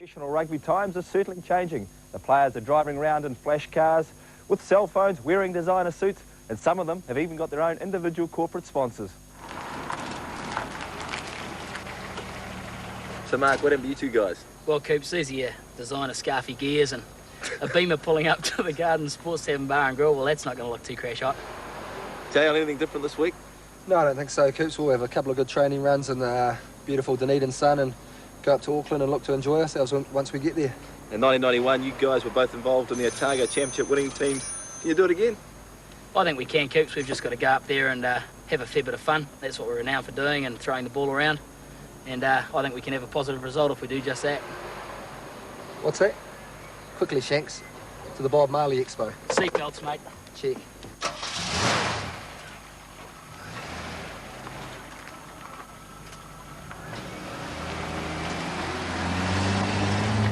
Professional rugby times are certainly changing. The players are driving around in flash cars with cell phones, wearing designer suits, and some of them have even got their own individual corporate sponsors. So Mark, what happened to you two guys? Well, Coops, these are your designer scarfy gears and a beamer pulling up to the Garden Sports 7 Bar and Grill. Well, that's not going to look too crash hot. Jay, on anything different this week? No, I don't think so, Coops. We'll have a couple of good training runs in the beautiful Dunedin sun and go up to Auckland and look to enjoy ourselves once we get there. In 1991, you guys were both involved in the Otago Championship winning team. Can you do it again? I think we can, Coops. We've just got to go up there and have a fair bit of fun. That's what we're renowned for doing, and throwing the ball around. And I think we can have a positive result if we do just that. What's that? Quickly, Shanks, to the Bob Marley Expo. Seatbelts, mate. Check.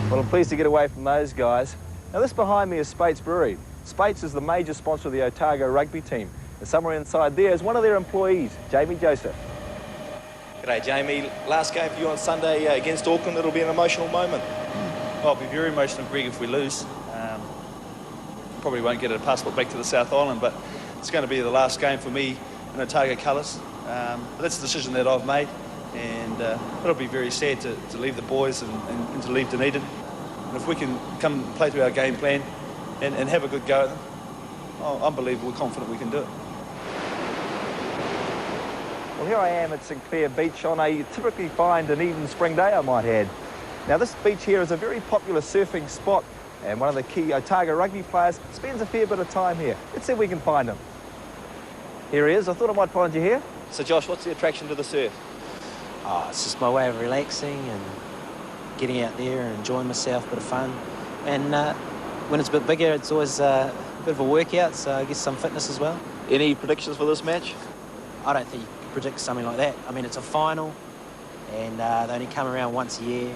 Well, I'm pleased to get away from those guys. Now, this behind me is Speight's Brewery. Speight's is the major sponsor of the Otago rugby team. And somewhere inside there is one of their employees, Jamie Joseph. G'day, Jamie. Last game for you on Sunday against Auckland. It'll be an emotional moment. Oh, it'll be very emotional, Greg, if we lose. Probably won't get a passport back to the South Island, but it's going to be the last game for me in Otago colours. But that's the decision that I've made, and it'll be very sad to leave the boys and to leave Dunedin. And if we can come play to our game plan and have a good go at them, I'm unbelievably confident we can do it. Well, here I am at St Clair Beach on a typically fine Dunedin spring day, I might add. Now, this beach here is a very popular surfing spot, and one of the key Otago rugby players spends a fair bit of time here. Let's see if we can find him. Here he is. I thought I might find you here. So, Josh, what's the attraction to the surf? Oh, it's just my way of relaxing and getting out there and enjoying myself, a bit of fun. And when it's a bit bigger, it's always a bit of a workout, so I guess some fitness as well. Any predictions for this match? I don't think you can predict something like that. I mean, it's a final, and they only come around once a year.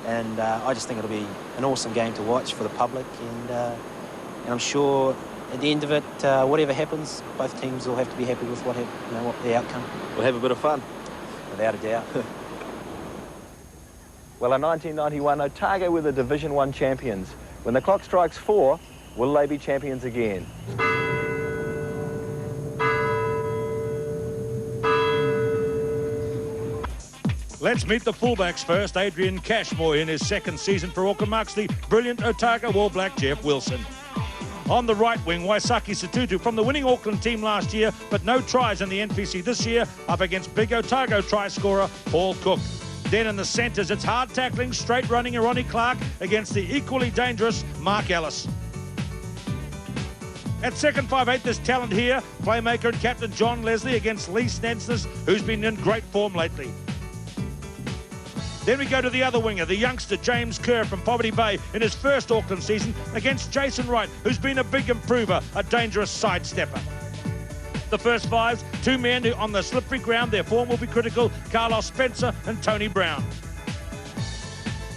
And I just think it'll be an awesome game to watch for the public, and I'm sure at the end of it, whatever happens, both teams will have to be happy with what the outcome. We'll have a bit of fun. Without a doubt. Well, in 1991, Otago were the Division 1 champions. When the clock strikes 4, will they be champions again? Let's meet the fullbacks first. Adrian Cashmore in his second season for Auckland marks the brilliant Otago All Black Jeff Wilson. On the right wing, Waisaki Satutu from the winning Auckland team last year, but no tries in the NPC this year, up against big Otago try scorer Paul Cook. Then in the centres, it's hard tackling, straight running Ronnie Clark against the equally dangerous Mark Ellis. At second 5'8", there's talent here. Playmaker and captain John Leslie against Lee Snensness, who's been in great form lately. Then we go to the other winger, the youngster James Kerr from Poverty Bay in his first Auckland season against Jason Wright, who's been a big improver, a dangerous sidestepper. The first fives, two men who on the slippery ground, their form will be critical, Carlos Spencer and Tony Brown.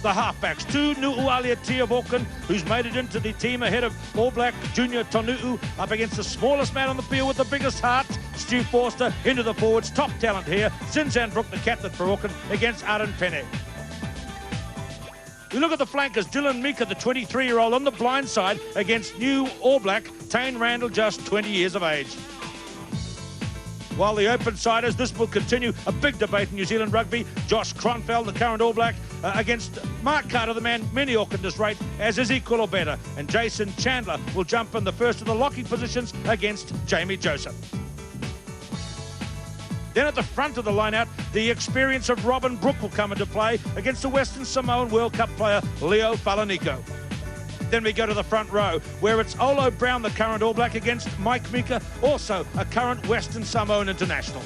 The halfbacks, two Nu'ualia of Auckland, who's made it into the team ahead of All Black Junior Tonu'u, up against the smallest man on the field with the biggest heart, Stu Forster, into the forwards, top talent here, Sinzan Brook, the captain for Auckland, against Aaron Penne. We look at the flankers, Dylan Mika, the 23-year-old on the blind side, against new All Black, Tane Randall, just 20 years of age. While the open-siders, this will continue a big debate in New Zealand rugby. Josh Cronfeld, the current All Black, against Mark Carter, the man many Aucklanders rate as is equal or better. And Jason Chandler will jump in the first of the locking positions against Jamie Joseph. Then at the front of the line-out, the experience of Robin Brook will come into play against the Western Samoan World Cup player Leo Falanico. Then we go to the front row, where it's Olo Brown, the current All Black, against Mike Mika, also a current Western Samoan international.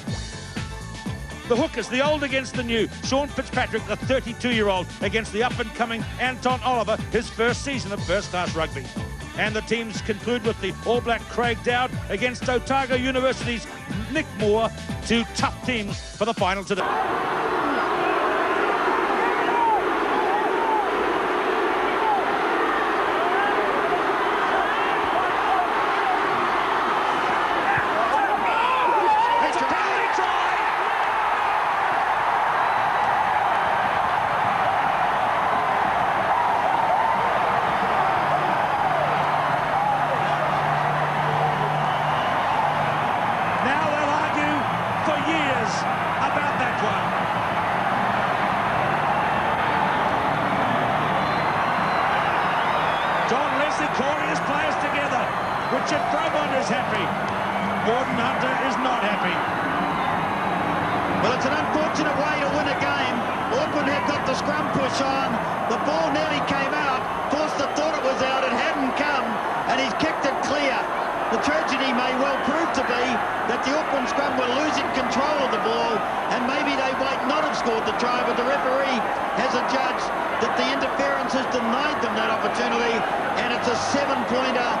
The hookers, the old against the new. Sean Fitzpatrick, the 32-year-old, against the up-and-coming Anton Oliver, his first season of first-class rugby. And the teams conclude with the All Black Craig Dowd against Otago University's Nick Moore, two tough teams for the final today. Nicely calling his players together. Richard Fromond is happy. Gordon Hunter is not happy. Well, it's an unfortunate way to win a game. Auckland had got the scrum push on. The ball nearly came out. Forster thought it was out. It hadn't come, and he's kicked it clear. The tragedy may well prove to be that the Auckland scrum were losing control of the ball, and maybe they might not have scored the try, but the referee has adjudged that the interference has denied them that opportunity, and it's a 7-pointer.